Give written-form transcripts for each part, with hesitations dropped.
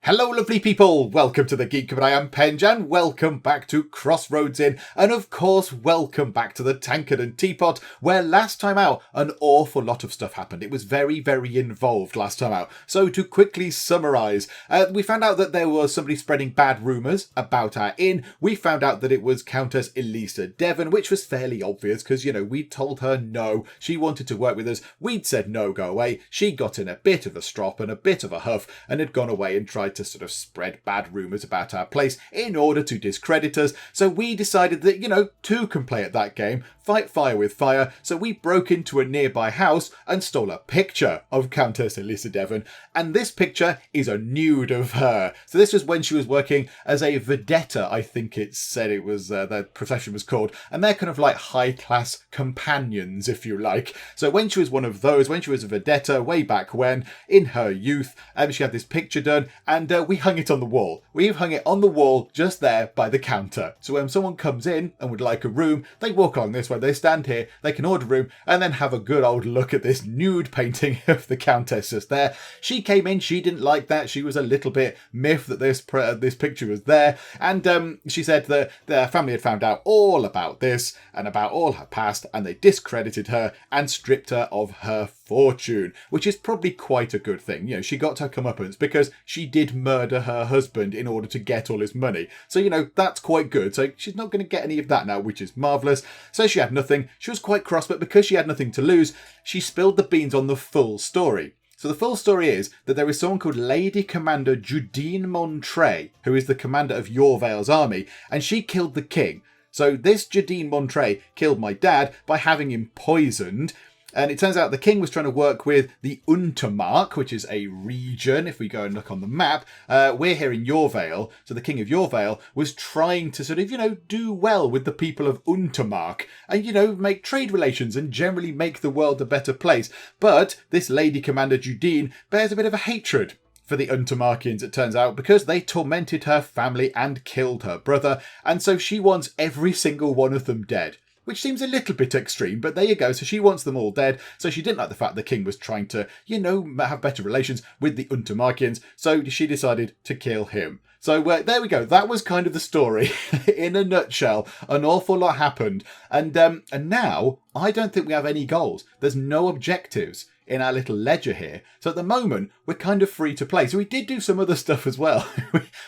Hello lovely people, welcome to the Geek, but I am Penjan, welcome back to Crossroads Inn, and of course welcome back to the Tankard and Teapot, where last time out an awful lot of stuff happened. It was very involved last time out. So to quickly summarise, we found out that there was somebody spreading bad rumours about our inn. We found out that it was Countess Elisa Devon, which was fairly obvious because, you know, we told her no, she wanted to work with us, we'd said no, go away, she got in a bit of a strop and a bit of a huff and had gone away and tried to sort of spread bad rumours about our place in order to discredit us. So we decided that, you know, two can play at that game, fight fire with fire. So we broke into a nearby house and stole a picture of Countess Elisa Devon. And this picture is a nude of her. So this was when she was working as a vedetta, I think it said it was, their profession was called. And they're kind of like high-class companions, if you like. So when she was one of those, when she was a vedetta way back when, in her youth, she had this picture done, and we hung it on the wall. We've hung it on the wall just there by the counter. So when someone comes in and would like a room, they walk along this way, they stand here, they can order a room, and then have a good old look at this nude painting of the Countess just there. She came in, she didn't like that. She was a little bit miffed that this picture was there. And she said that their family had found out all about this and about all her past, and they discredited her and stripped her of her fortune, which is probably quite a good thing. You know, she got her comeuppance because she did murder her husband in order to get all his money. So, you know, that's quite good. So she's not going to get any of that now, which is marvellous. So she had nothing. She was quite cross, but because she had nothing to lose, she spilled the beans on the full story. So the full story is that there is someone called Lady Commander Juddine Montray, who is the commander of Yorvale's army, and she killed the king. So this Juddine Montray killed my dad by having him poisoned. And it turns out the king was trying to work with the Untermark, which is a region. If we go and look on the map, we're here in Yorvale. So the king of Yorvale was trying to sort of, you know, do well with the people of Untermark and, you know, make trade relations and generally make the world a better place. But this Lady Commander Juddine bears a bit of a hatred for the Untermarkians, it turns out, because they tormented her family and killed her brother. And so she wants every single one of them dead. Which seems a little bit extreme, but there you go. So she wants them all dead. So she didn't like the fact the king was trying to, you know, have better relations with the Untermarkians. So she decided to kill him. So there we go. That was kind of the story in a nutshell. An awful lot happened. And now I don't think we have any goals. There's no objectives in our little ledger here. So at the moment, we're kind of free to play. So we did do some other stuff as well.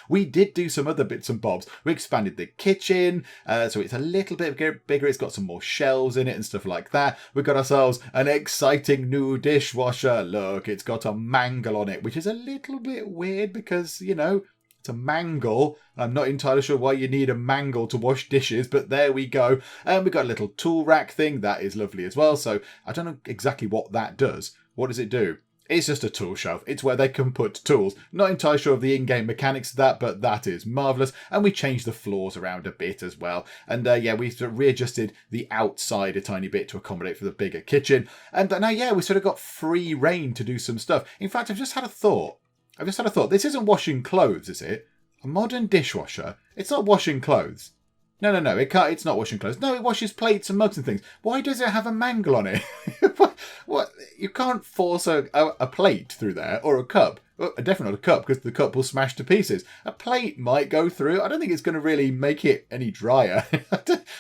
we did do some other bits and bobs. We expanded the kitchen, so it's a little bit bigger. It's got some more shelves in it and stuff like that. We've got ourselves an exciting new dishwasher. Look, it's got a mangle on it, which is a little bit weird because, you know, it's a mangle. I'm not entirely sure why you need a mangle to wash dishes, but there we go. And we've got a little tool rack thing. That is lovely as well. So I don't know exactly what that does. What does it do? It's just a tool shelf. It's where they can put tools. Not entirely sure of the in-game mechanics of that, but that is marvellous. And we changed the floors around a bit as well. And yeah, we sort of readjusted the outside a tiny bit to accommodate for the bigger kitchen. And now, yeah, we sort of got free reign to do some stuff. In fact, I've just had a thought. This isn't washing clothes, is it? A modern dishwasher? It's not washing clothes. No, it can't. It's not washing clothes. No, it washes plates and mugs and things. Why does it have a mangle on it? What? You can't force a plate through there or a cup. Well, definitely not a cup because the cup will smash to pieces. A plate might go through. I don't think it's going to really make it any drier.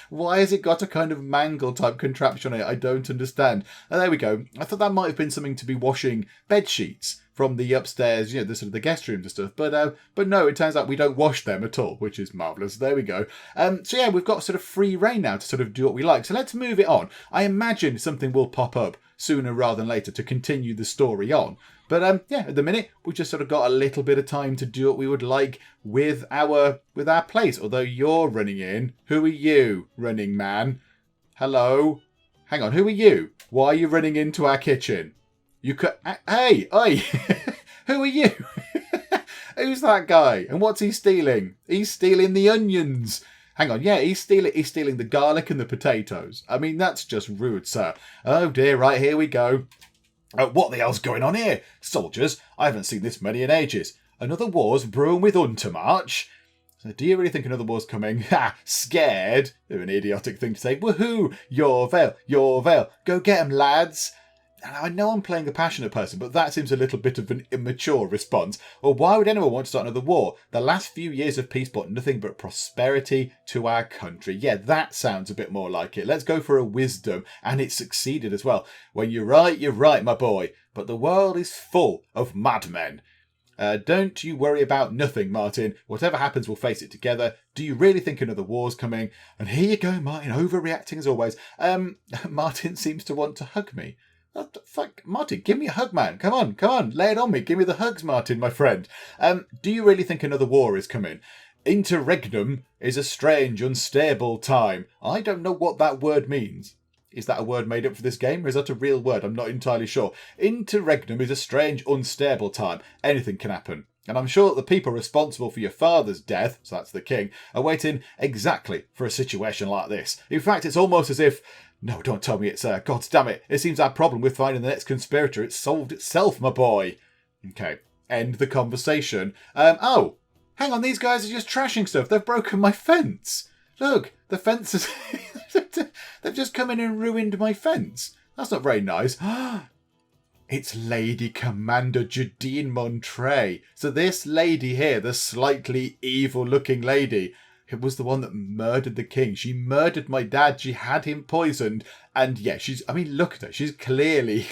Why has it got a kind of mangle type contraption on it? I don't understand. And there we go. I thought that might have been something to be washing bed sheets from the upstairs, you know, the sort of the guest rooms and stuff. But no, it turns out we don't wash them at all, which is marvellous. There we go. So yeah, we've got sort of free reign now to sort of do what we like. So let's move it on. I imagine something will pop up sooner rather than later to continue the story on. But yeah, at the minute, we've just sort of got a little bit of time to do what we would like with our place. Although you're running in. Who are you, running man? Hello? Hang on, who are you? Why are you running into our kitchen? You could... Hey! Who are you? Who's that guy? And what's he stealing? He's stealing the onions. Hang on, yeah, he's stealing the garlic and the potatoes. I mean, that's just rude, sir. Oh dear, right, here we go. What the hell's going on here? Soldiers, I haven't seen this many in ages. Another war's brewing with Untermarch. So do you really think another war's coming? Ha! Scared? An idiotic thing to say. Woohoo! Yorvale! Go get 'em, lads! I know I'm playing a passionate person, but that seems a little bit of an immature response. Or why would anyone want to start another war? The last few years of peace brought nothing but prosperity to our country. Yeah, that sounds a bit more like it. Let's go for a wisdom. And it succeeded as well. When you're right, my boy. But the world is full of madmen. Don't you worry about nothing, Martin. Whatever happens, we'll face it together. Do you really think another war's coming? And here you go, Martin, overreacting as always. Martin seems to want to hug me. What the fuck? Martin, give me a hug, man. Come on, lay it on me. Give me the hugs, Martin, my friend. Do you really think another war is coming? Interregnum is a strange, unstable time. I don't know what that word means. Is that a word made up for this game, or is that a real word? I'm not entirely sure. Interregnum is a strange, unstable time. Anything can happen. And I'm sure that the people responsible for your father's death, so that's the king, are waiting exactly for a situation like this. In fact, it's almost as if... No, don't tell me it's... God damn it. It seems our problem with finding the next conspirator, it's solved itself, my boy. Okay, end the conversation. Oh, hang on, these guys are just trashing stuff. They've broken my fence. Look, the fence is... They've just come in and ruined my fence. That's not very nice. It's Lady Commander Juddine Montray. So this lady here, the slightly evil-looking lady, it was the one that murdered the king. She murdered my dad. She had him poisoned. And yeah, look at her. She's clearly,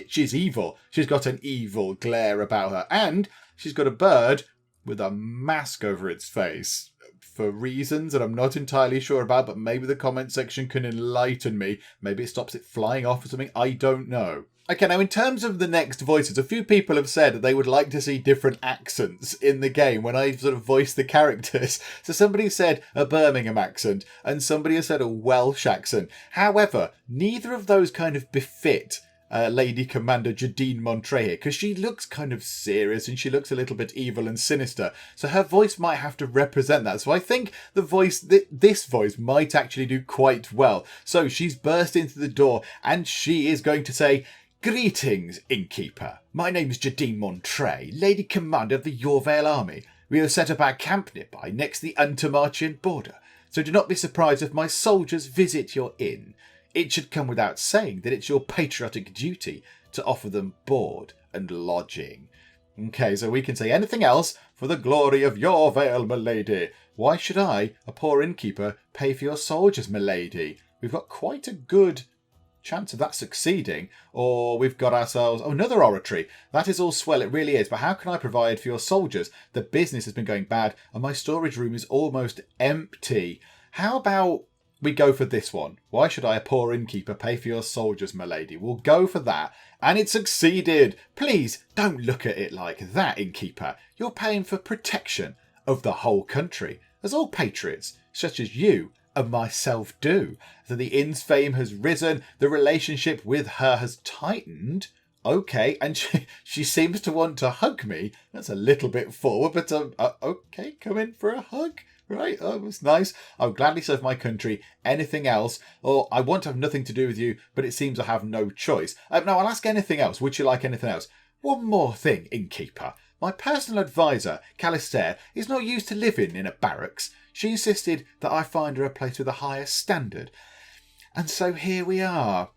she's evil. She's got an evil glare about her. And she's got a bird with a mask over its face. For reasons that I'm not entirely sure about, but maybe the comment section can enlighten me. Maybe it stops it flying off or something. I don't know. Okay, now in terms of the next voices, a few people have said that they would like to see different accents in the game when I sort of voice the characters. So somebody said a Birmingham accent and somebody has said a Welsh accent. However, neither of those kind of befit Lady Commander Juddine Montray here, because she looks kind of serious and she looks a little bit evil and sinister. So her voice might have to represent that. So I think the voice, this voice might actually do quite well. So she's burst into the door and she is going to say, "Greetings, innkeeper. My name is Juddine Montray, Lady Commander of the Yorvale Army. We have set up our camp nearby, next the Untermarchian border. So do not be surprised if my soldiers visit your inn. It should come without saying that it's your patriotic duty to offer them board and lodging." Okay, so we can say anything else for the glory of Yorvale, my lady. Why should I, a poor innkeeper, pay for your soldiers, my lady? We've got quite a good chance of that succeeding. Or we've got ourselves another oratory. That is all swell, it really is. But how can I provide for your soldiers? The business has been going bad and my storage room is almost empty. How about we go for this one? Why should I, a poor innkeeper, pay for your soldiers, my lady? We'll go for that. And it succeeded. Please don't look at it like that, innkeeper. You're paying for protection of the whole country, as all patriots, such as you and myself, do. So the inn's fame has risen, the relationship with her has tightened. Okay, and she seems to want to hug me. That's a little bit forward, but okay, come in for a hug. Right, oh, that's nice. I'll gladly serve my country. Anything else? Or I want to have nothing to do with you, but it seems I have no choice. Now, I'll ask anything else. Would you like anything else? One more thing, innkeeper. My personal advisor, Calisterre, is not used to living in a barracks. She insisted that I find her a place with a higher standard. And so here we are.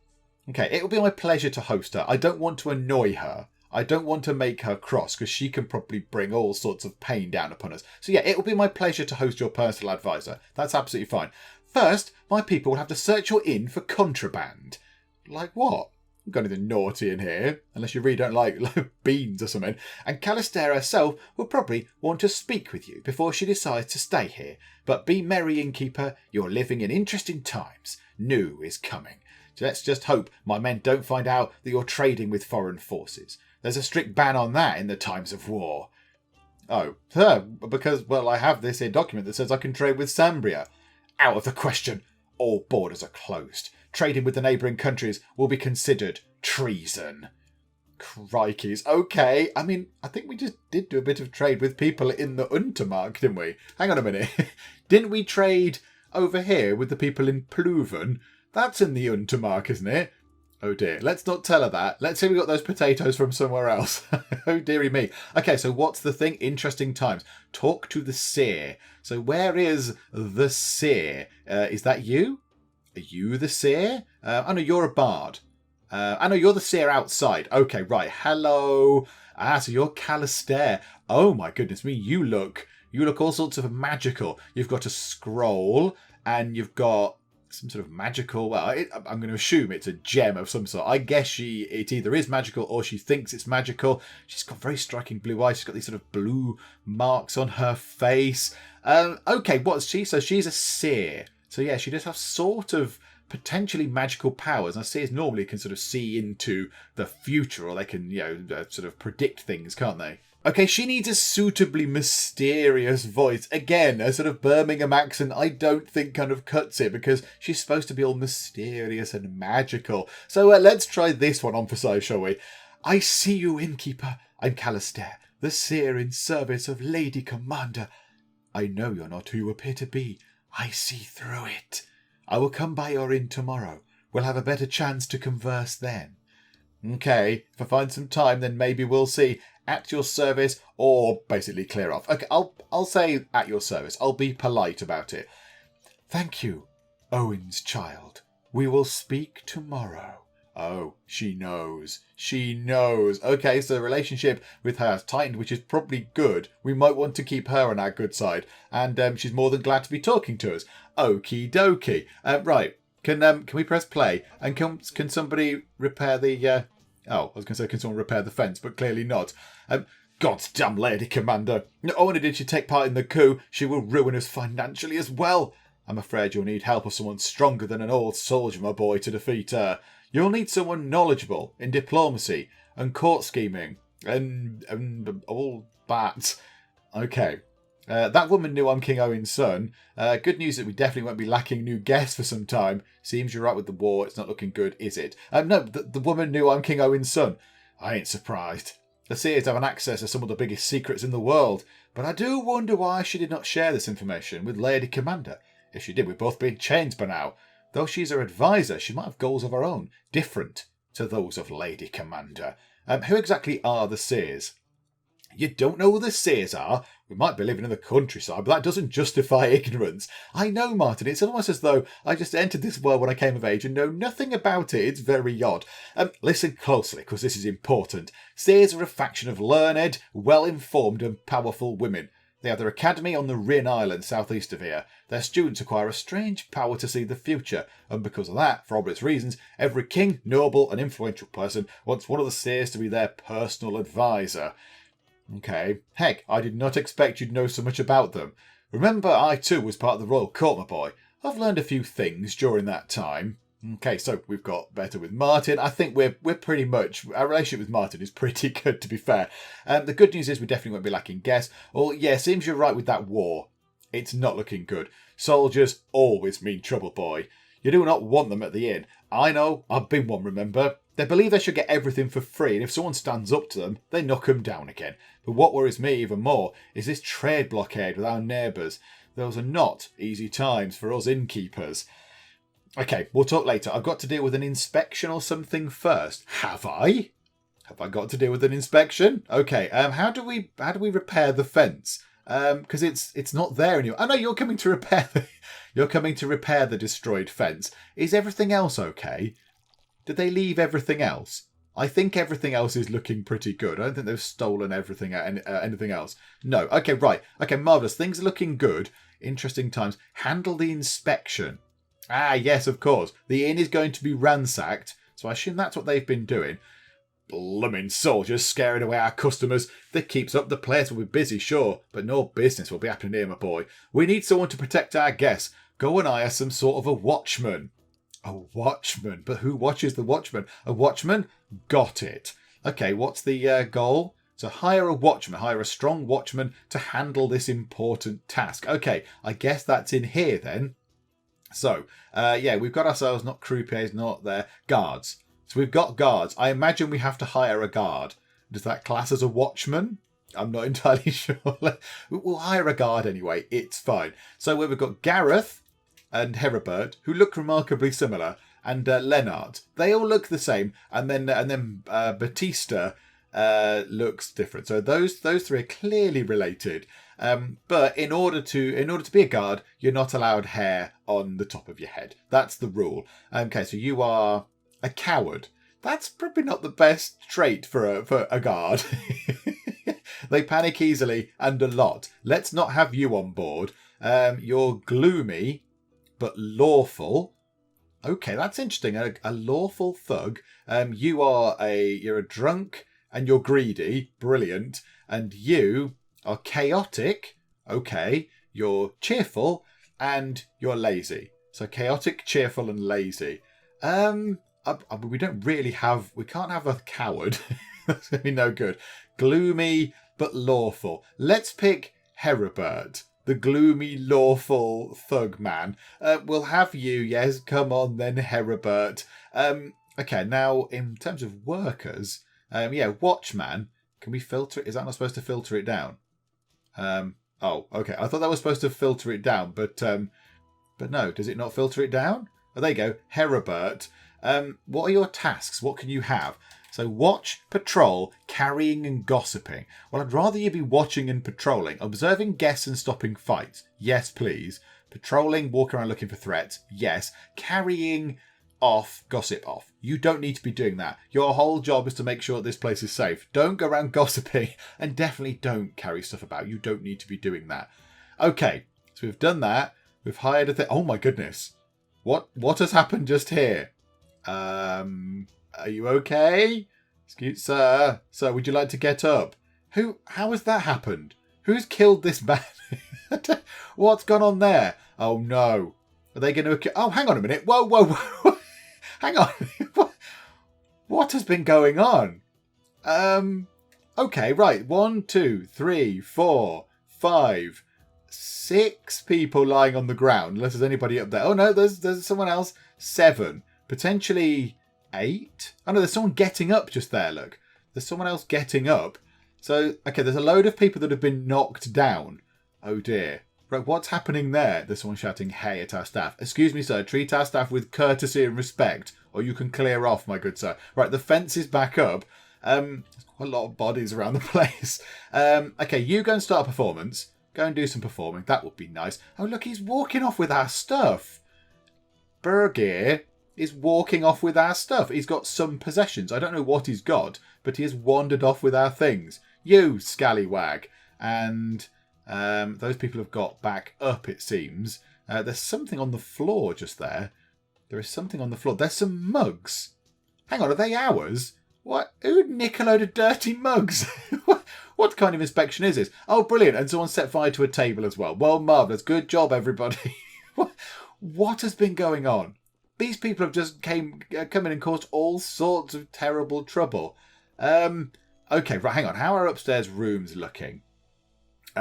Okay, it will be my pleasure to host her. I don't want to annoy her. I don't want to make her cross because she can probably bring all sorts of pain down upon us. So yeah, it will be my pleasure to host your personal advisor. That's absolutely fine. First, my people will have to search your inn for contraband. Like what? We've got anything naughty in here, unless you really don't like beans or something. And Calisterre herself will probably want to speak with you before she decides to stay here. But be merry, innkeeper. You're living in interesting times. New is coming. So let's just hope my men don't find out that you're trading with foreign forces. There's a strict ban on that in the times of war. Oh, because, well, I have this here document that says I can trade with Sambria. Out of the question. All borders are closed. Trading with the neighbouring countries will be considered treason. Crikeys. Okay. I mean, I think we just did do a bit of trade with people in the Untermark, didn't we? Hang on a minute. Didn't we trade over here with the people in Pluven? That's in the Untermark, isn't it? Oh dear, let's not tell her that. Let's say we got those potatoes from somewhere else. Oh dearie me. Okay, so what's the thing? Interesting times. Talk to the Seer. So where is the Seer? Is that you? Are you the Seer? Oh no, you're a bard. I know you're the seer outside. Okay, right. Hello. So you're Calisterre. Oh my goodness me, you look all sorts of magical. You've got a scroll and you've got some sort of magical. Well, I'm going to assume it's a gem of some sort. I guess it either is magical or she thinks it's magical. She's got very striking blue eyes. She's got these sort of blue marks on her face. Okay, what's she? So she's a seer. So yeah, she does have sort of potentially magical powers. And seers normally can sort of see into the future, or they can, sort of predict things, can't they? Okay, she needs a suitably mysterious voice. Again, a sort of Birmingham accent I don't think kind of cuts it, because she's supposed to be all mysterious and magical. So let's try this one on for size, shall we? I see you, innkeeper. I'm Calisterre, the seer in service of Lady Commander. I know you're not who you appear to be. I see through it. I will come by your inn tomorrow. We'll have a better chance to converse then. Okay, if I find some time, then maybe we'll see. At your service, or basically clear off. Okay, I'll say at your service. I'll be polite about it. Thank you, Owen's child. We will speak tomorrow. Oh, she knows. She knows. Okay, so the relationship with her has tightened, which is probably good. We might want to keep her on our good side. And she's more than glad to be talking to us. Okie dokie. Right. Can we press play? And can somebody repair the... I was going to say, can someone repair the fence? But clearly not. Goddamn Lady Commander. Not only did she take part in the coup, she will ruin us financially as well. I'm afraid you'll need help of someone stronger than an old soldier, my boy, to defeat her. You'll need someone knowledgeable in diplomacy and court scheming and all that. Okay. That woman knew I'm King Owen's son. Good news that we definitely won't be lacking new guests for some time. Seems you're right with the war. It's not looking good, is it? No, the woman knew I'm King Owen's son. I ain't surprised. The Seers have an access to some of the biggest secrets in the world. But I do wonder why she did not share this information with Lady Commander. If she did, we'd both be in chains by now. Though she's her advisor, she might have goals of her own, different to those of Lady Commander. Who exactly are the Seers? You don't know who the Seers are? We might be living in the countryside, but that doesn't justify ignorance. I know, Martin. It's almost as though I just entered this world when I came of age and know nothing about it. It's very odd. Listen closely, because this is important. Seers are a faction of learned, well-informed and powerful women. They have their academy on the Rin Island, southeast of here. Their students acquire a strange power to see the future, and because of that, for obvious reasons, every king, noble and influential person wants one of the Seers to be their personal advisor. Okay. Heck, I did not expect you'd know so much about them. Remember, I too was part of the royal court, my boy. I've learned a few things during that time. Okay, so we've got better with Martin. I think we're pretty much... Our relationship with Martin is pretty good, to be fair. The good news is we definitely won't be lacking guests. Well, yeah, seems you're right with that war. It's not looking good. Soldiers always mean trouble, boy. You do not want them at the inn. I know, I've been one, remember? They believe they should get everything for free, and if someone stands up to them, they knock them down again. But what worries me even more is this trade blockade with our neighbours. Those are not easy times for us innkeepers. Okay, we'll talk later. I've got to deal with an inspection or something first. Have I? Have I got to deal with an inspection? Okay, how do we repair the fence? Because it's not there anymore. Oh no, you're coming to repair the destroyed fence. Is everything else okay? Did they leave everything else? I think everything else is looking pretty good. I don't think they've stolen everything, anything else. No. Okay, right. Okay, marvellous. Things are looking good. Interesting times. Handle the inspection. Ah, yes, of course. The inn is going to be ransacked, so I assume that's what they've been doing. Bloomin' soldiers scaring away our customers. That keeps up the place will be busy, sure, but no business will be happening here, my boy. We need someone to protect our guests. Go and hire some sort of a watchman. A watchman? But who watches the watchman? A watchman? Got it. Okay, what's the goal? So hire a watchman, hire a strong watchman to handle this important task. Okay, I guess that's in here then. So, yeah, we've got ourselves, not croupiers, not there, guards. So we've got guards. I imagine we have to hire a guard. Does that class as a watchman? I'm not entirely sure. We'll hire a guard anyway. It's fine. So we've got Gareth and Heribert, who look remarkably similar, and Lennart. They all look the same, and then Batista looks different. So those three are clearly related. But in order to be a guard, you're not allowed hair on the top of your head. That's the rule. Okay, so you are a coward. That's probably not the best trait for a guard. They panic easily and a lot. Let's not have you on board. You're gloomy, but lawful. Okay, that's interesting. A lawful thug. You're a drunk and you're greedy. Brilliant. And you are chaotic. Okay. You're cheerful and you're lazy. So chaotic, cheerful, and lazy. We can't have a coward. That's going to be no good. Gloomy, but lawful. Let's pick Heribert, the gloomy, lawful thug man. We'll have you, yes. Come on then, Heribert. Okay, now in terms of workers, watchman. Can we filter it? Is that not supposed to filter it down? Oh, okay. I thought that was supposed to filter it down, but no. Does it not filter it down? Oh, there you go. Heribert. What are your tasks? What can you have? So watch, patrol, carrying and gossiping. Well, I'd rather you be watching and patrolling. Observing guests and stopping fights. Yes, please. Patrolling, walk around looking for threats. Yes. Carrying off, gossip off. You don't need to be doing that. Your whole job is to make sure this place is safe. Don't go around gossiping and definitely don't carry stuff about. You don't need to be doing that. Okay, so we've done that. We've hired a thing. Oh my goodness. What has happened just here? Are you okay? Excuse, sir, would you like to get up? How has that happened? Who's killed this man? What's gone on there? Oh no. Are they going to... Oh, hang on a minute. Whoa. Hang on. What has been going on? Okay, right. 1, 2, 3, 4, 5, 6 people lying on the ground. Unless there's anybody up there. Oh no, there's someone else. 7. Potentially 8. Oh no, there's someone getting up just there, look. There's someone else getting up. So, okay, there's a load of people that have been knocked down. Oh dear. Right, what's happening there? There's someone shouting, hey, at our staff. Excuse me, sir, treat our staff with courtesy and respect, or you can clear off, my good sir. Right, the fence is back up. There's quite a lot of bodies around the place. Okay, you go and start a performance. Go and do some performing. That would be nice. Oh, look, he's walking off with our stuff. Birgir is walking off with our stuff. He's got some possessions. I don't know what he's got, but he has wandered off with our things. You, scallywag. And... those people have got back up, it seems. There's something on the floor just there. There is something on the floor. There's some mugs. Hang on, are they ours? What? Who'd nick a load of dirty mugs? What kind of inspection is this? Oh, brilliant. And someone set fire to a table as well. Well, marvellous. Good job, everybody. What has been going on? These people have just come in and caused all sorts of terrible trouble. Okay, right, hang on. How are upstairs rooms looking?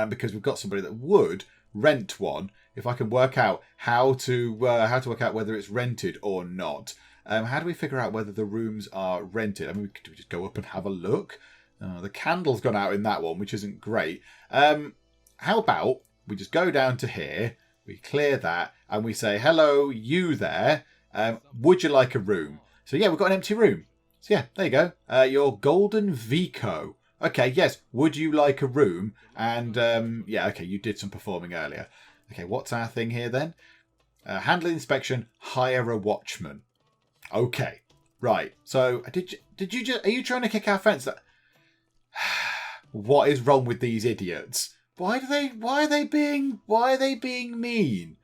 Because we've got somebody that would rent one. If I can work out how to work out whether it's rented or not. How do we figure out whether the rooms are rented? I mean, do we just go up and have a look? The candle's gone out in that one, which isn't great. How about we just go down to here, we clear that, and we say, hello, you there. Would you like a room? So yeah, we've got an empty room. So yeah, there you go. Your golden Vico. Okay, yes. Would you like a room? And, yeah, okay, you did some performing earlier. Okay, what's our thing here then? Handle inspection, hire a watchman. Okay, right. So, are you trying to kick our fence? What is wrong with these idiots? Why are they being mean?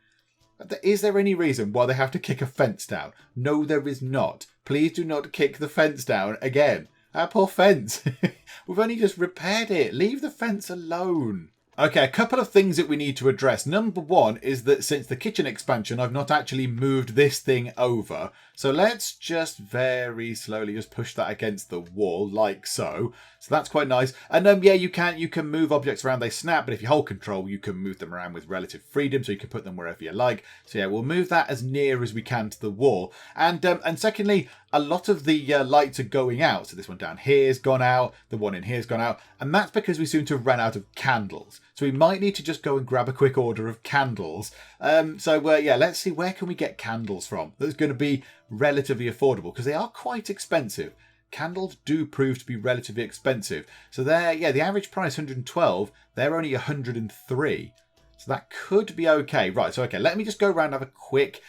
Is there any reason why they have to kick a fence down? No, there is not. Please do not kick the fence down again. Our poor fence. We've only just repaired it. Leave the fence alone. Okay, a couple of things that we need to address. Number one is that since the kitchen expansion, I've not actually moved this thing over. So let's just very slowly just push that against the wall like so. So that's quite nice. And yeah, you can move objects around. They snap, but if you hold control, you can move them around with relative freedom. So you can put them wherever you like. So yeah, we'll move that as near as we can to the wall. And secondly, a lot of the lights are going out. So this one down here's gone out. The one in here's gone out. And that's because we seem to have run out of candles. So we might need to just go and grab a quick order of candles. Yeah, let's see, where can we get candles from? That's going to be relatively affordable because they are quite expensive. Candles do prove to be relatively expensive. So the average price 112, they're only 103. So that could be okay. Right, so okay, let me just go around and have a quick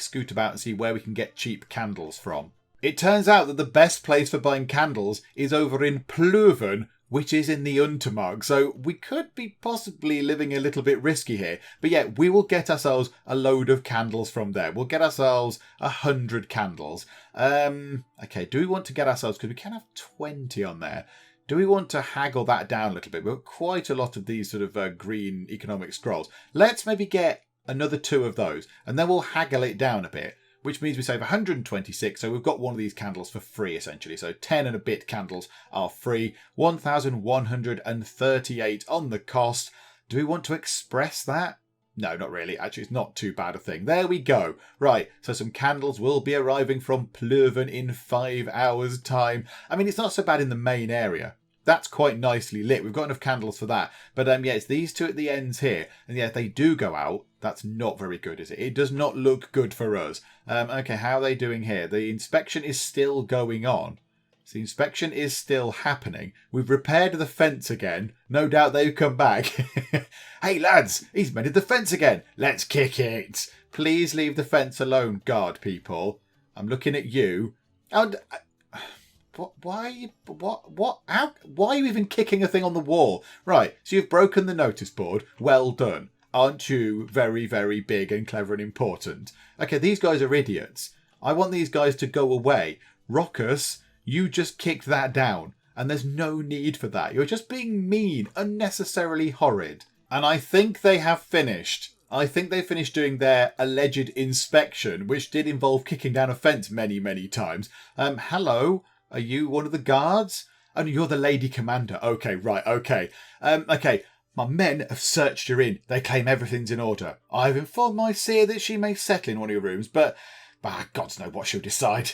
scoot about and see where we can get cheap candles from. It turns out that the best place for buying candles is over in Pluven, which is in the Untermark. So we could be possibly living a little bit risky here. But yeah, we will get ourselves a load of candles from there. We'll get ourselves 100 candles. Okay, do we want to get ourselves, because we can have 20 on there. Do we want to haggle that down a little bit? We've got quite a lot of these sort of green economic scrolls. Let's maybe get another 2 of those, and then we'll haggle it down a bit, which means we save 126. So we've got one of these candles for free, essentially. So 10 and a bit candles are free. 1,138 on the cost. Do we want to express that? No, not really. Actually, it's not too bad a thing. There we go. Right, so some candles will be arriving from Pluven in 5 hours' time. I mean, it's not so bad in the main area. That's quite nicely lit. We've got enough candles for that. But yeah, it's these 2 at the ends here. And yeah, if they do go out, that's not very good, is it? It does not look good for us. Okay, how are they doing here? The inspection is still going on. So the inspection is still happening. We've repaired the fence again. No doubt they've come back. Hey lads, he's mended the fence again. Let's kick it. Please leave the fence alone, guard people. I'm looking at you. And why are you even kicking a thing on the wall? Right, so you've broken the notice board. Well done. Aren't you very, very big and clever and important? Okay, these guys are idiots. I want these guys to go away. Rockus, you just kicked that down. And there's no need for that. You're just being mean, unnecessarily horrid. And I think they have finished. I think they finished doing their alleged inspection, which did involve kicking down a fence many, many times. Hello? Are you one of the guards? Oh, you're the Lady Commander. Okay, right, okay. Okay. My men have searched your inn. They claim everything's in order. I have informed my Seer that she may settle in one of your rooms, but gods know what she'll decide.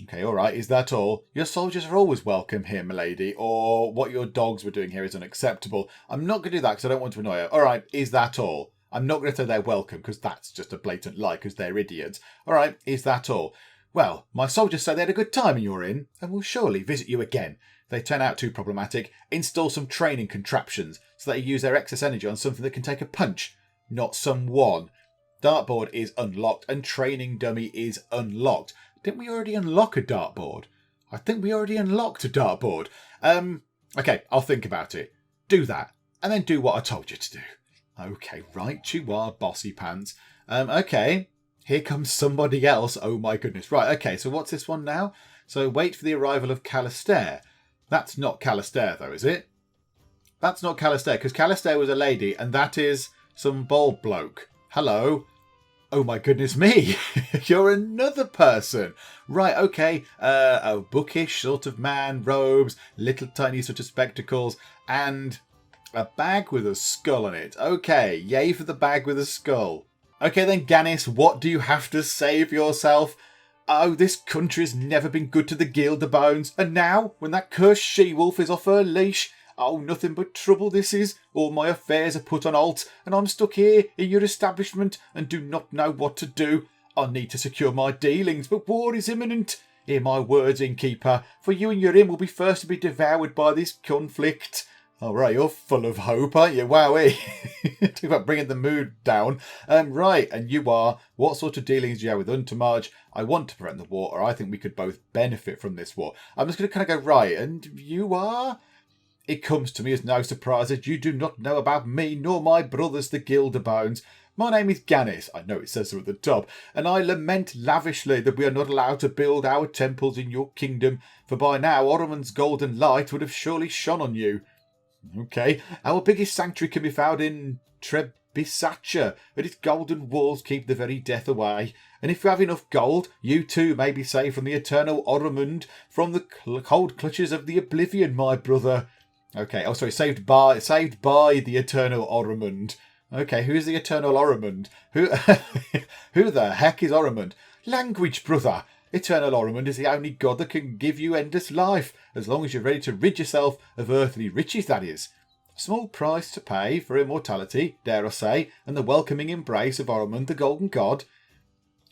Okay, all right, is that all? Your soldiers are always welcome here, my lady, or what your dogs were doing here is unacceptable. I'm not going to do that because I don't want to annoy her. All right, is that all? I'm not going to say they're welcome because that's just a blatant lie because they're idiots. All right, is that all? Well, my soldiers say they had a good time in your inn and will surely visit you again. If they turn out too problematic, install some training contraptions so that you use their excess energy on something that can take a punch, not someone. Dartboard is unlocked and training dummy is unlocked. Didn't we already unlock a dartboard? I think we already unlocked a dartboard. Okay, I'll think about it. Do that, and then do what I told you to do. Okay, right, you are, bossy pants. Okay, here comes somebody else. Oh my goodness. Right, okay, so what's this one now? So wait for the arrival of Calisterre. That's not Calisterre, though, is it? That's not Calisterre, because Calisterre was a lady, and that is some bald bloke. Hello. Oh my goodness me. You're another person. Right, okay. A bookish sort of man, robes, little tiny sort of spectacles, and a bag with a skull on it. Okay, yay for the bag with a skull. Okay then, Ganis, what do you have to say for yourself? Oh, this country's never been good to the Gilderbones, and now, when that cursed she-wolf is off her leash, oh, nothing but trouble this is. All my affairs are put on halt, and I'm stuck here in your establishment and do not know what to do. I need to secure my dealings, but war is imminent. Hear my words, innkeeper, for you and your inn will be first to be devoured by this conflict. All right, you're full of hope, aren't you? Wowee. Talk about bringing the mood down. Right, and you are. What sort of dealings do you have with Untermarch? I want to prevent the war, or I think we could both benefit from this war. I'm just going to kind of go, right, and you are? It comes to me as no surprise that you do not know about me nor my brothers, the Gilderbones. My name is Ganis, I know it says so at the top, and I lament lavishly that we are not allowed to build our temples in your kingdom, for by now Ormond's golden light would have surely shone on you. Okay, our biggest sanctuary can be found in Trebisaccia, but its golden walls keep the very death away. And if you have enough gold, you too may be saved from the eternal Ormond, from the cold clutches of the oblivion, my brother. Okay, oh sorry, saved by the eternal Ormond. Okay, who's the eternal Ormond? Who the heck is Ormond? Language, brother. Eternal Ormond is the only god that can give you endless life, as long as you're ready to rid yourself of earthly riches, that is. Small price to pay for immortality, dare I say, and the welcoming embrace of Ormond, the golden god.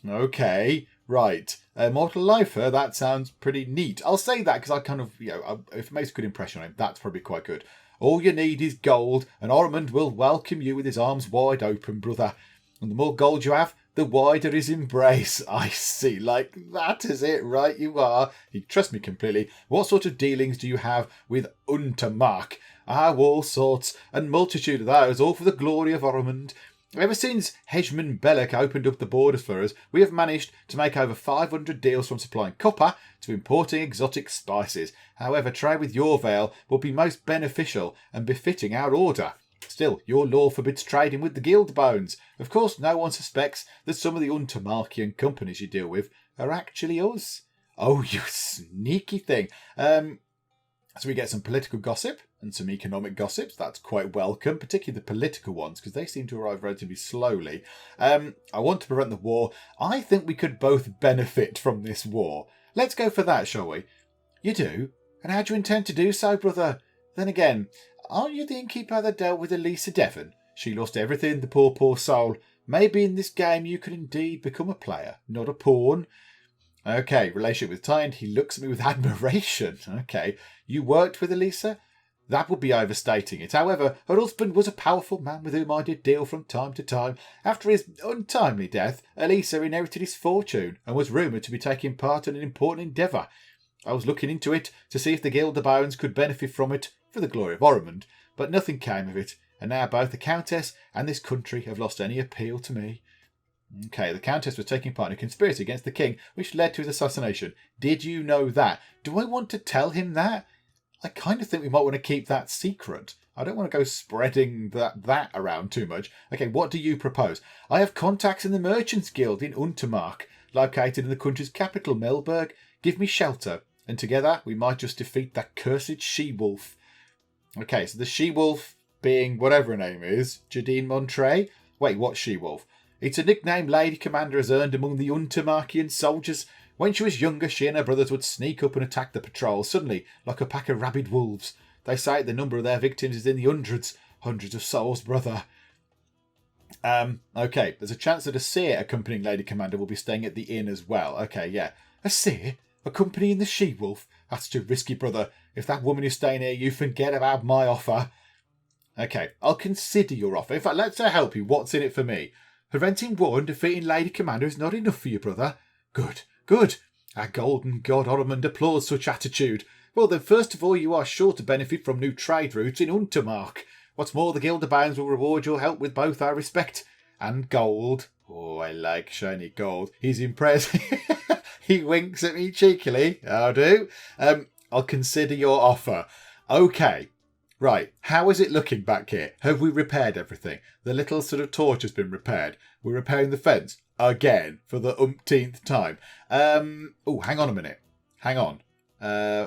Okay, right. Immortal life, that sounds pretty neat. I'll say that because I kind of, if it makes a good impression on him, that's probably quite good. All you need is gold, and Ormond will welcome you with his arms wide open, brother. And the more gold you have, the wider his embrace. I see. Like, that is it, right? You are. You trust me completely. What sort of dealings do you have with Untermark? All sorts, and multitude of those, all for the glory of Ormond. Ever since Hedgeman Belloc opened up the borders for us, we have managed to make over 500 deals from supplying copper to importing exotic spices. However, trade with your Vale will be most beneficial and befitting our order. Still, your law forbids trading with the guild bones. Of course, no one suspects that some of the Untermarkian companies you deal with are actually us. Oh, you sneaky thing. So we get some political gossip and some economic gossips. That's quite welcome, particularly the political ones, because they seem to arrive relatively slowly. I want to prevent the war. I think we could both benefit from this war. Let's go for that, shall we? You do? And how do you intend to do so, brother? Then again, aren't you the innkeeper that dealt with Elisa Devon? She lost everything, the poor soul. Maybe in this game you could indeed become a player, not a pawn. Okay, relationship with Tyne. He looks at me with admiration. Okay, you worked with Elisa? That would be overstating it. However, her husband was a powerful man with whom I did deal from time to time. After his untimely death, Elisa inherited his fortune and was rumoured to be taking part in an important endeavour. I was looking into it to see if the Guilderbones could benefit from it for the glory of Ormond, but nothing came of it, and now both the Countess and this country have lost any appeal to me. Okay, the Countess was taking part in a conspiracy against the king, which led to his assassination. Did you know that? Do I want to tell him that? I kind of think we might want to keep that secret. I don't want to go spreading that around too much. Okay, what do you propose? I have contacts in the Merchants Guild in Untermark, located in the country's capital, Melberg. Give me shelter, and together we might just defeat that cursed she-wolf. Okay, so the she-wolf being whatever her name is, Juddine Montray? Wait, what she-wolf? It's a nickname Lady Commander has earned among the Untermarkian soldiers. When she was younger, she and her brothers would sneak up and attack the patrol, suddenly, like a pack of rabid wolves. They say the number of their victims is in the hundreds of souls, brother. Okay, there's a chance that a Seer accompanying Lady Commander will be staying at the inn as well. Okay, yeah. A Seer? Accompanying the she-wolf? That's too risky, brother. If that woman is staying here, you forget about my offer. Okay, I'll consider your offer. In fact, let's help you. What's in it for me? Preventing war and defeating Lady Commander is not enough for you, brother. Good. Our golden god Ormond applauds such attitude. Well, then, first of all, you are sure to benefit from new trade routes in Untermark. What's more, the Guilderbones will reward your help with both our respect and gold. Oh, I like shiny gold. He's impressed. He winks at me cheekily. I'll do. I'll consider your offer. Okay. Right, how is it looking back here? Have we repaired everything? The little sort of torch has been repaired. We're repairing the fence again for the umpteenth time. Oh, hang on a minute. Hang on.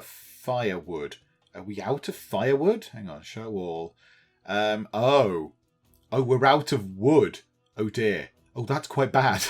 Firewood. Are we out of firewood? Hang on, show all. Oh, we're out of wood. Oh dear. Oh, that's quite bad.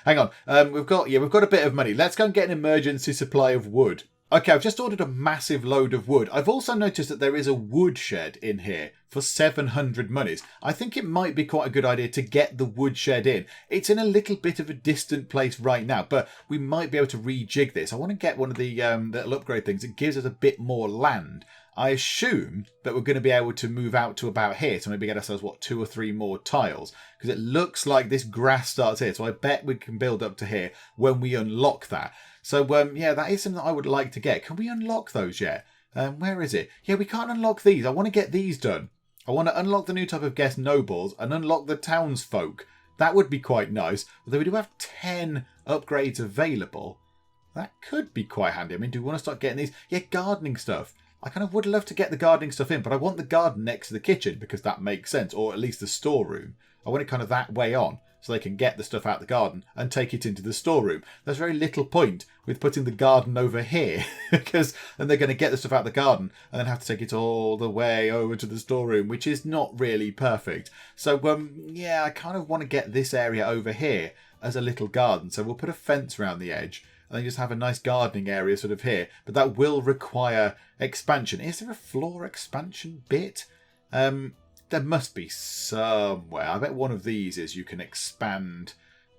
Hang on. We've got a bit of money. Let's go and get an emergency supply of wood. Okay, I've just ordered a massive load of wood. I've also noticed that there is a woodshed in here for 700 monies. I think it might be quite a good idea to get the woodshed in. It's in a little bit of a distant place right now, but we might be able to rejig this. I want to get one of the little upgrade things. It gives us a bit more land. I assume that we're going to be able to move out to about here, so maybe get ourselves, 2 or 3 more tiles, because it looks like this grass starts here, so I bet we can build up to here when we unlock that. So, yeah, that is something that I would like to get. Can we unlock those yet? Where is it? Yeah, we can't unlock these. I want to get these done. I want to unlock the new type of guest nobles and unlock the townsfolk. That would be quite nice. Although we do have 10 upgrades available. That could be quite handy. I mean, do we want to start getting these? Yeah, gardening stuff. I kind of would love to get the gardening stuff in, but I want the garden next to the kitchen because that makes sense. Or at least the storeroom. I want it kind of that way on, so they can get the stuff out of the garden and take it into the storeroom. There's very little point with putting the garden over here, because then they're going to get the stuff out of the garden and then have to take it all the way over to the storeroom, which is not really perfect. So, yeah, I kind of want to get this area over here as a little garden. So we'll put a fence around the edge and then just have a nice gardening area sort of here. But that will require expansion. Is there a floor expansion bit? There must be somewhere. I bet one of these is you can expand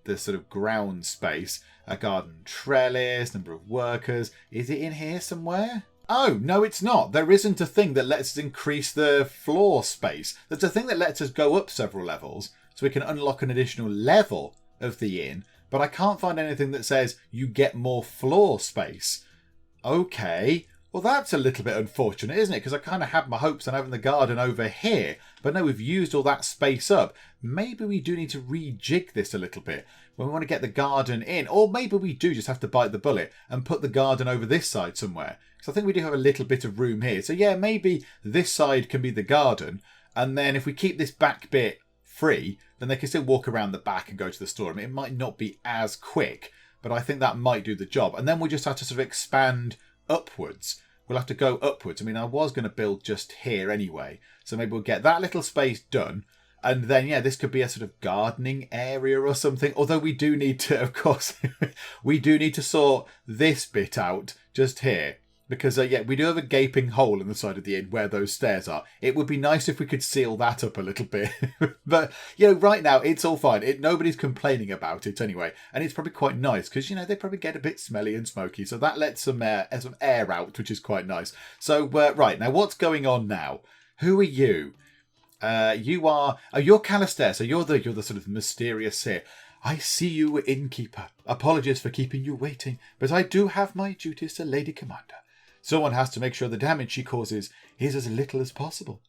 the sort of ground space. A garden trellis, number of workers. Is it in here somewhere? Oh, no, it's not. There isn't a thing that lets us increase the floor space. There's a thing that lets us go up several levels so we can unlock an additional level of the inn, but I can't find anything that says you get more floor space. Okay, well that's a little bit unfortunate, isn't it? Because I kind of had my hopes on having the garden over here, but no, we've used all that space up. Maybe we do need to rejig this a little bit when we want to get the garden in, or maybe we do just have to bite the bullet and put the garden over this side somewhere. Because I think we do have a little bit of room here. So yeah, maybe this side can be the garden, and then if we keep this back bit free, then they can still walk around the back and go to the store. I mean, it might not be as quick, but I think that might do the job. And then we'll just have to sort of expand upwards. We'll have to go upwards. I mean, I was going to build just here anyway, so maybe we'll get that little space done. And then, yeah, this could be a sort of gardening area or something. Although we do need to, of course, we do need to sort this bit out just here. Because, yeah, we do have a gaping hole in the side of the inn where those stairs are. It would be nice if we could seal that up a little bit. But, you know, right now, it's all fine. Nobody's complaining about it anyway. And it's probably quite nice because, you know, they probably get a bit smelly and smoky. So that lets some air out, which is quite nice. So, right, now what's going on now? Who are you? You're Calisterre. So you're the sort of mysterious Seer. I see you, innkeeper. Apologies for keeping you waiting, but I do have my duties to Lady Commander. Someone has to make sure the damage she causes is as little as possible.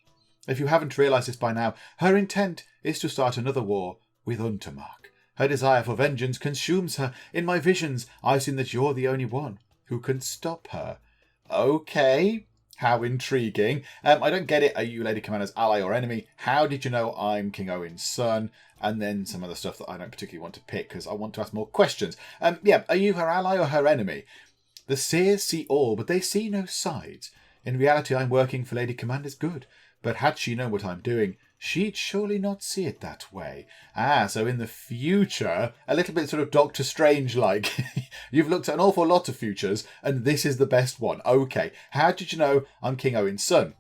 If you haven't realised this by now, her intent is to start another war with Untermark. Her desire for vengeance consumes her. In my visions, I've seen that you're the only one who can stop her. Okay, how intriguing. I don't get it. Are you Lady Commander's ally or enemy? How did you know I'm King Owen's son? And then some other stuff that I don't particularly want to pick because I want to ask more questions. Yeah, are you her ally or her enemy? The Seers see all, but they see no sides. In reality, I'm working for Lady Commander's good. But had she known what I'm doing, she'd surely not see it that way. So in the future, a little bit sort of Doctor Strange-like. You've looked at an awful lot of futures, and this is the best one. Okay, how did you know I'm King Owen's son?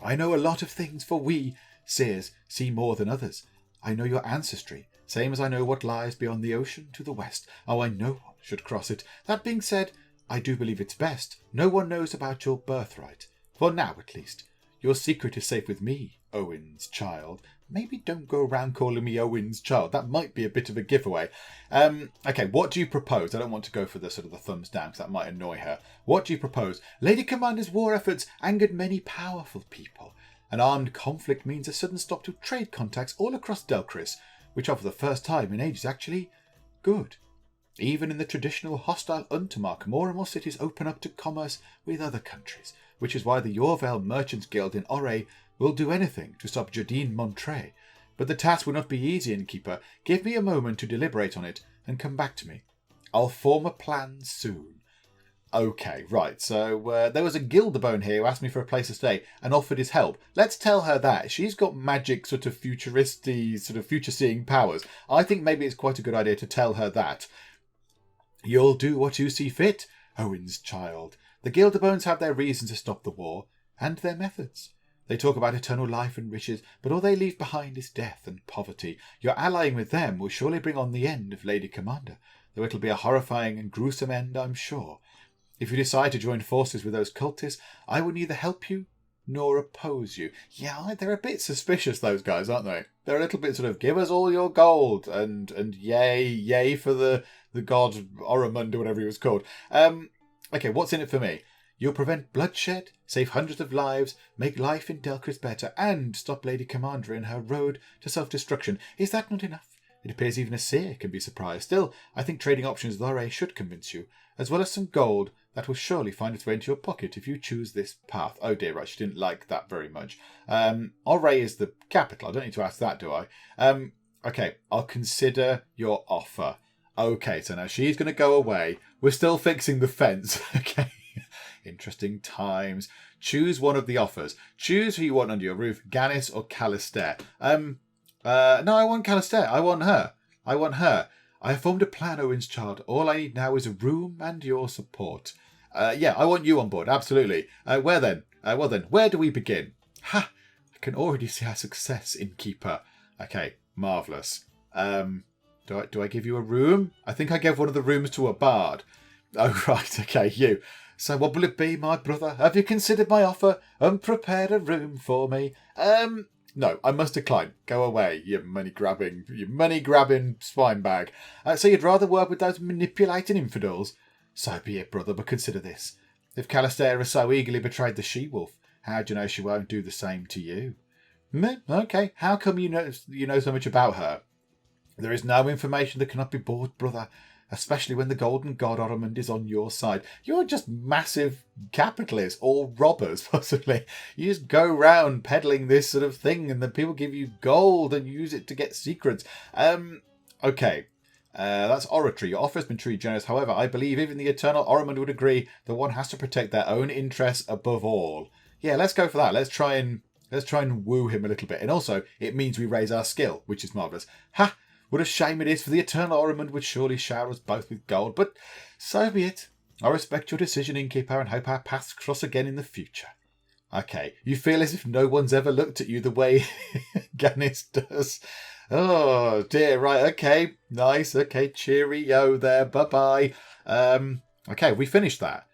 I know a lot of things, for we, Seers, see more than others. I know your ancestry, same as I know what lies beyond the ocean to the west. Oh, I know one should cross it. That being said, I do believe it's best no one knows about your birthright. For now, at least. Your secret is safe with me, Owen's child. Maybe don't go around calling me Owen's child. That might be a bit of a giveaway. Okay, what do you propose? I don't want to go for the sort of the thumbs down because that might annoy her. What do you propose? Lady Commander's war efforts angered many powerful people. An armed conflict means a sudden stop to trade contacts all across Delcris, which are for the first time in ages actually good. Even in the traditional hostile Untermark, more and more cities open up to commerce with other countries, which is why the Yorvale Merchants Guild in Oray will do anything to stop Juddine Montray. But the task will not be easy, innkeeper. Give me a moment to deliberate on it and come back to me. I'll form a plan soon. Okay, right, so there was a Gildabone here who asked me for a place to stay and offered his help. Let's tell her that. She's got magic sort of futuristy, sort of future-seeing powers. I think maybe it's quite a good idea to tell her that. You'll do what you see fit, Owen's child. The Gildabones have their reasons to stop the war, and their methods. They talk about eternal life and riches, but all they leave behind is death and poverty. Your allying with them will surely bring on the end of Lady Commander, though it'll be a horrifying and gruesome end, I'm sure. If you decide to join forces with those cultists, I will neither help you nor oppose you. Yeah, they're a bit suspicious, those guys, aren't they? They're a little bit sort of, give us all your gold, and yay for the god Oromund or whatever he was called. Okay, what's in it for me? You'll prevent bloodshed, save hundreds of lives, make life in Delcris better, and stop Lady Commander in her road to self-destruction. Is that not enough? It appears even a Seer can be surprised. Still, I think trading options with Oray should convince you, as well as some gold that will surely find its way into your pocket if you choose this path. Oh dear, right, she didn't like that very much. Oray is the capital. I don't need to ask that, do I? Okay, I'll consider your offer. Okay, so now she's going to go away. We're still fixing the fence. Okay. Interesting times. Choose one of the offers. Choose who you want under your roof, Ganis or Calisterre. No, I want Calisterre. I want her. I have formed a plan, Owen's child. All I need now is a room and your support. Yeah, I want you on board, absolutely. Where then? Well then, where do we begin? Ha! I can already see our success, innkeeper. Okay, marvellous. Do I give you a room? I think I gave one of the rooms to a bard. Oh, right, okay, you. So what will it be, my brother? Have you considered my offer and prepared a room for me? No, I must decline. Go away, you money-grabbing swine bag. So you'd rather work with those manipulating infidels? So be it, brother, but consider this. If Calisterre has so eagerly betrayed the she-wolf, how do you know she won't do the same to you? Okay, how come you know so much about her? There is no information that cannot be bought, brother, especially when the golden god Ormond is on your side. You're just massive capitalists, or robbers, possibly. You just go round peddling this sort of thing, and then people give you gold and use it to get secrets. Okay. That's oratory. Your offer has been truly generous. However, I believe even the eternal Ormond would agree that one has to protect their own interests above all. Yeah, let's go for that. Let's try and woo him a little bit. And also, it means we raise our skill, which is marvellous. Ha! What a shame it is, for the eternal Ormond would surely shower us both with gold. But so be it. I respect your decision, innkeeper, and hope our paths cross again in the future. Okay, you feel as if no one's ever looked at you the way Ganis does. Oh, dear. Right, okay. Nice. Okay, cheerio there. Bye-bye. Okay, we finished that.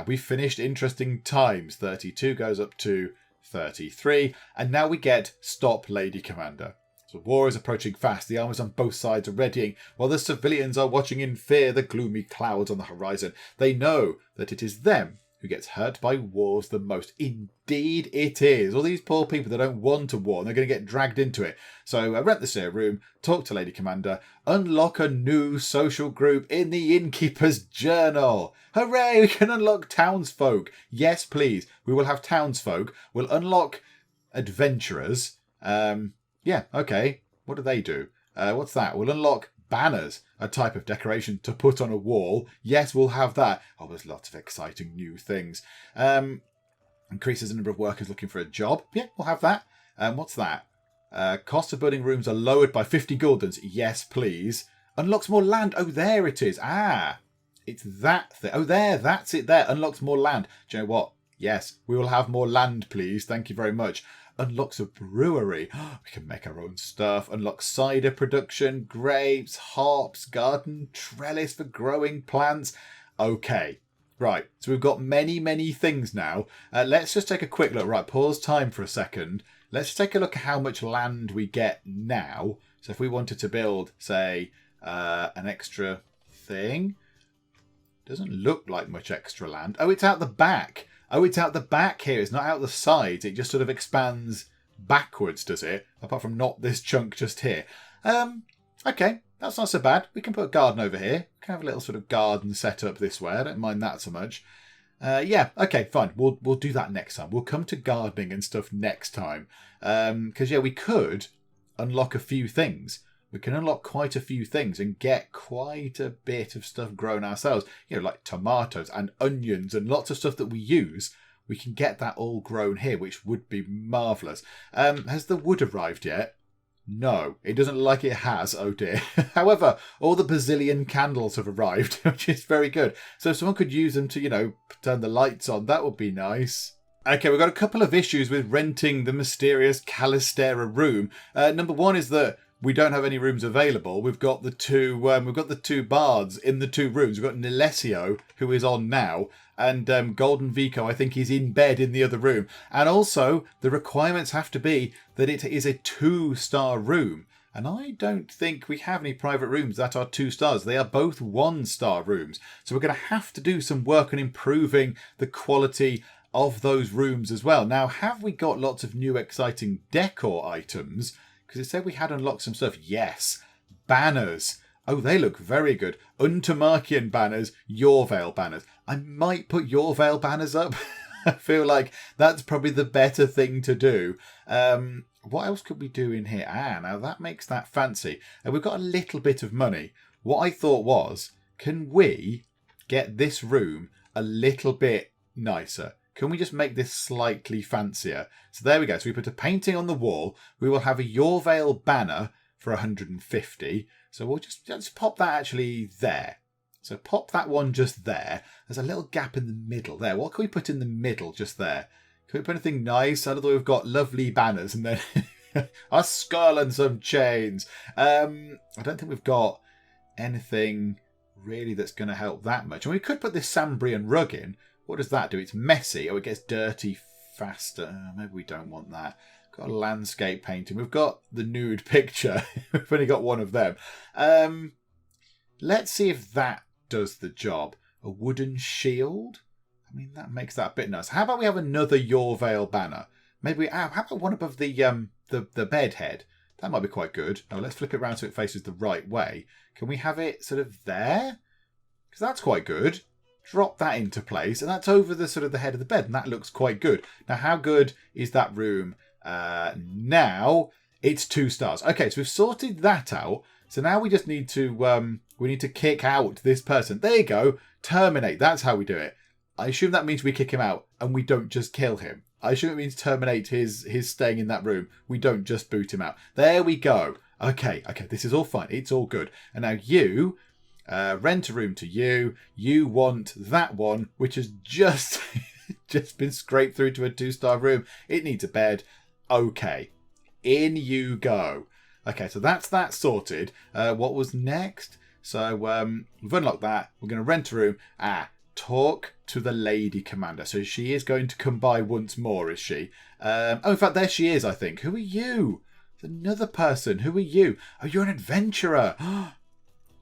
We finished Interesting Times. 32 goes up to 33. And now we get Stop, Lady Commander. So war is approaching fast. The armies on both sides are readying, while the civilians are watching in fear the gloomy clouds on the horizon. They know that it is them who gets hurt by wars the most. Indeed it is. All these poor people that don't want a war, and they're going to get dragged into it. So rent the Seer room, talk to Lady Commander, unlock a new social group in the innkeeper's journal. Hooray, we can unlock townsfolk. Yes, please. We will have townsfolk. We'll unlock adventurers. Yeah, okay. What do they do? What's that? We'll unlock banners, a type of decoration to put on a wall. Yes, we'll have that. Oh, there's lots of exciting new things. Increases the number of workers looking for a job. Yeah, we'll have that. What's that? Cost of building rooms are lowered by 50 guldens. Yes, please. Unlocks more land. Oh, there it is. It's that thing. Oh, that's it there. Unlocks more land. Do you know what? Yes, we will have more land, please. Thank you very much. Unlocks a brewery. We can make our own stuff. Unlocks cider production, grapes, hops, garden trellis for growing plants. Okay, right. So we've got many, many things now. Let's just take a quick look. Right, pause time for a second. Let's take a look at how much land we get now. So if we wanted to build, say, an extra thing. Doesn't look like much extra land. Oh, it's out the back. Oh, it's out the back here. It's not out the sides. It just sort of expands backwards, does it? Apart from not this chunk just here. Okay, that's not so bad. We can put a garden over here. We can have a little sort of garden set up this way. I don't mind that so much. Yeah, okay, fine. We'll do that next time. We'll come to gardening and stuff next time. Because, yeah, we could unlock a few things. We can unlock quite a few things and get quite a bit of stuff grown ourselves. You know, like tomatoes and onions and lots of stuff that we use. We can get that all grown here, which would be marvellous. Has the wood arrived yet? No, it doesn't look like it has. Oh dear. However, all the bazillion candles have arrived, which is very good. So if someone could use them to, you know, turn the lights on, that would be nice. Okay, we've got a couple of issues with renting the mysterious Calisterre room. Number one is that we don't have any rooms available. We've got the two bards in the two rooms. We've got Nilesio, who is on now, and Golden Vico, I think he's in bed in the other room. And also, the requirements have to be that it is a 2-star room. And I don't think we have any private rooms that are 2 stars. They are both 1-star rooms. So we're going to have to do some work on improving the quality of those rooms as well. Now, have we got lots of new exciting decor items? Because it said we had unlocked some stuff. Yes. Banners. Oh, they look very good. Untermarkian banners. Yorvale banners. I might put Yorvale banners up. I feel like that's probably the better thing to do. What else could we do in here? Now that makes that fancy. And we've got a little bit of money. What I thought was, can we get this room a little bit nicer? Can we just make this slightly fancier? So there we go. So we put a painting on the wall. We will have a Yorvale banner for 150. So we'll just pop that actually there. So pop that one just there. There's a little gap in the middle there. What can we put in the middle just there? Can we put anything nice? I don't know. We've got lovely banners and then a skull and some chains. I don't think we've got anything really that's going to help that much. And we could put this Sambrian rug in. What does that do? It's messy. Oh, it gets dirty faster. Maybe we don't want that. got a landscape painting. We've got the nude picture. We've only got one of them. Let's see if that does the job. A wooden shield? I mean, that makes that a bit nice. How about we have another Your Vale banner? Maybe how about one above the bed head? That might be quite good. Oh, let's flip it around so it faces the right way. Can we have it sort of there? Because that's quite good. Drop that into place, and that's over the sort of the head of the bed, and that looks quite good. Now, how good is that room? Now it's 2 stars. Okay, so we've sorted that out. So now we just need to kick out this person. There you go. Terminate. That's how we do it. I assume that means we kick him out and we don't just kill him. I assume it means terminate his staying in that room. We don't just boot him out. There we go. Okay, this is all fine. It's all good. And now you, rent a room to you. You want that one, which has just, just been scraped through to a 2-star room. It needs a bed. Okay, in you go. Okay, so that's that sorted. What was next? So we've unlocked that. We're going to rent a room. Talk to the Lady Commander. So she is going to come by once more, is she? In fact, there she is, I think. Who are you? Another person. Who are you? Oh, you're an adventurer.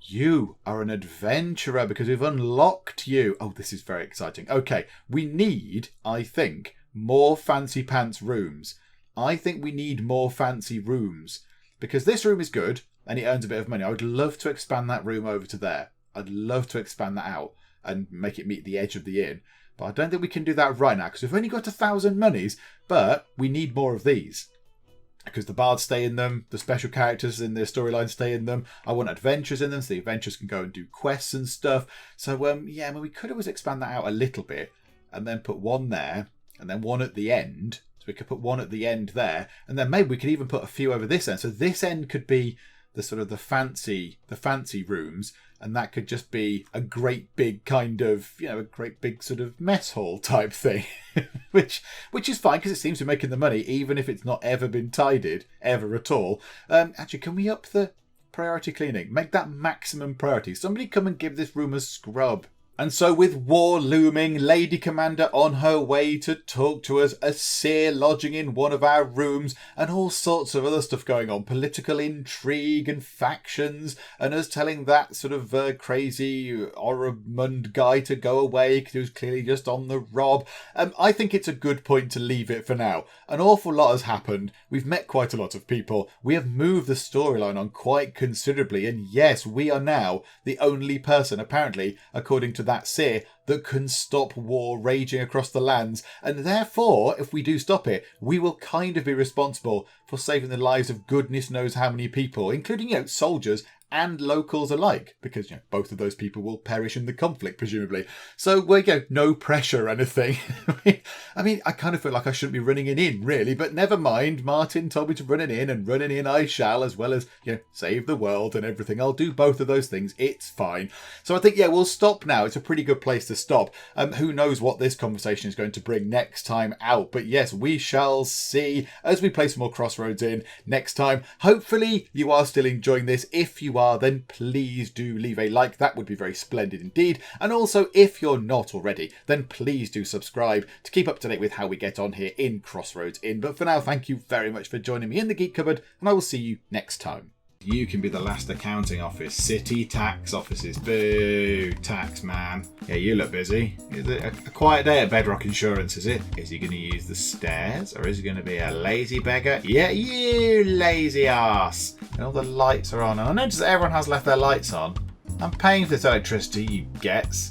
You are an adventurer because we've unlocked you. Oh, this is very exciting. Okay, we need, I think, more fancy pants rooms. I think we need more fancy rooms because this room is good and it earns a bit of money. I would love to expand that room over to there. I'd love to expand that out and make it meet the edge of the inn. But I don't think we can do that right now because we've only got 1,000 monies, but we need more of these. Because the bards stay in them, the special characters in their storyline stay in them. I want adventures in them so the adventurers can go and do quests and stuff. So, yeah, I mean, we could always expand that out a little bit and then put one there and then one at the end. So we could put one at the end there and then maybe we could even put a few over this end. So this end could be the sort of the fancy rooms, and that could just be a great big kind of, a great big sort of mess hall type thing, which is fine because it seems to be making the money, even if it's not ever been tidied ever at all. Actually, can we up the priority cleaning? Make that maximum priority. Somebody come and give this room a scrub. And so with war looming, Lady Commander on her way to talk to us, a seer lodging in one of our rooms, and all sorts of other stuff going on. Political intrigue and factions, and us telling that sort of crazy Ormond guy to go away because he was clearly just on the rob. I think it's a good point to leave it for now. An awful lot has happened. We've met quite a lot of people. We have moved the storyline on quite considerably. And yes, we are now the only person, apparently, according to that seer, that can stop war raging across the lands, and therefore, if we do stop it, we will kind of be responsible for saving the lives of goodness knows how many people, including, soldiers and locals alike, because both of those people will perish in the conflict, presumably. So we go, no pressure or anything. I mean, I kind of feel like I shouldn't be running an inn, really, but never mind. Martin told me to run an inn, and run an inn I shall, as well as save the world and everything. I'll do both of those things. It's fine. So I think we'll stop now. It's a pretty good place to stop. Who knows what this conversation is going to bring next time out? But yes, we shall see as we play some more Crossroads Inn next time. Hopefully, you are still enjoying this. If you are, then please do leave a like. That would be very splendid indeed. And also, if you're not already, then please do subscribe to keep up to date with how we get on here in Crossroads Inn. But for now, thank you very much for joining me in the Geek Cupboard, and I will see you next time. You can be the last accounting office. City tax offices. Boo, tax man. Yeah, you look busy. Is it a quiet day at Bedrock Insurance, is it? Is he going to use the stairs, or is he going to be a lazy beggar? Yeah, you lazy ass. And all the lights are on. And I notice that everyone has left their lights on. I'm paying for this electricity, you gets.